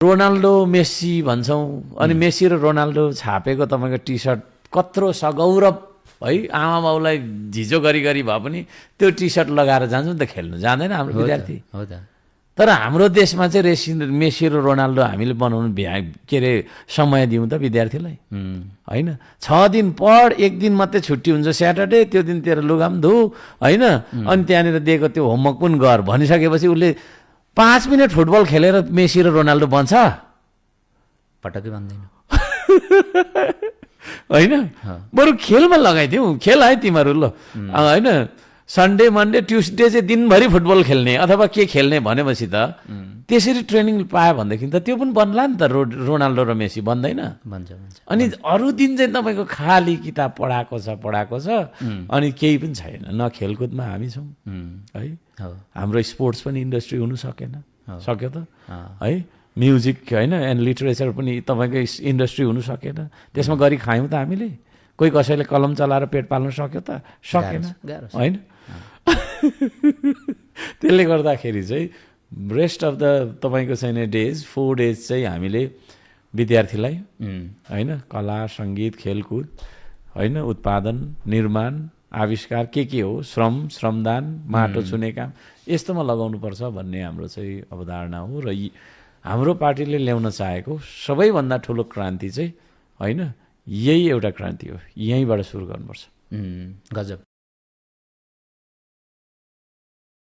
Ronaldo Messi भन्छौँ अनि Messi र रोनाल्डो छापेको तपाईँको टी सर्ट कत्रो सगौरव है, आमा बाउलाई झिजो गरी गरी भए पनि त्यो टी सर्ट लगाएर जान्छौँ नि त खेल्नु, जाँदैन हाम्रो विद्यार्थी। हो त। तर हाम्रो देशमा चाहिँ मेस्सी र रोनाल्डो हामीले बनाउनु के अरे समय दिउँ त विद्यार्थीलाई होइन। 6 दिन पढ, 1 दिन मात्रै छुट्टी हुन्छ स्याटरडे, त्यो दिन तेरो लुगा पनि धु होइन, अनि त्यहाँनिर दिएको त्यो होमवर्क पनि गर भनिसकेपछि उसले 5 मिनट फुटबल खेलेर मेस्सी र रोनाल्डो बन्छ? पटक्कै बन्दैन होइन। बरु खेलमा लगाइदिउँ, खेल है तिमीहरू ल होइन, सन्डे मन्डे ट्युसडे चाहिँ दिनभरि फुटबल खेल्ने अथवा के खेल्ने भनेपछि त त्यसरी ट्रेनिङ पायो भनेदेखि त त्यो पनि बन्ला नि त। रोनाल्डो र मेस्सी बन्दैन? भन्छ। अनि अरू दिन चाहिँ तपाईँको खाली किताब पढाएको छ अनि केही पनि छैन, न खेलकुदमा हामी छौँ है। हाम्रो स्पोर्ट्स पनि इन्डस्ट्री हुनु सक्यो त है, म्युजिक होइन एन्ड लिटरेचर पनि तपाईँको इन्डस्ट्री हुनु सकेन, त्यसमा गरी खायौँ त हामीले? कोही कसैले कलम चलाएर पेट पाल्न सक्यो त? सकेन होइन। त्यसले गर्दाखेरि चाहिँ रेस्ट अफ द तपाईँको चाहिँ डेज 4 डेज चाहिँ हामीले विद्यार्थीलाई होइन कला सङ्गीत खेलकुद होइन उत्पादन निर्माण आविष्कार के हो, श्रमदान, माटो छुने काम यस्तोमा लगाउनुपर्छ भन्ने हाम्रो चाहिँ अवधारणा हो। र हाम्रो पार्टीले ल्याउन चाहेको सबैभन्दा ठुलो क्रान्ति चाहिँ होइन यही एउटा क्रान्ति हो, यहीँबाट सुरु गर्नुपर्छ। गजब।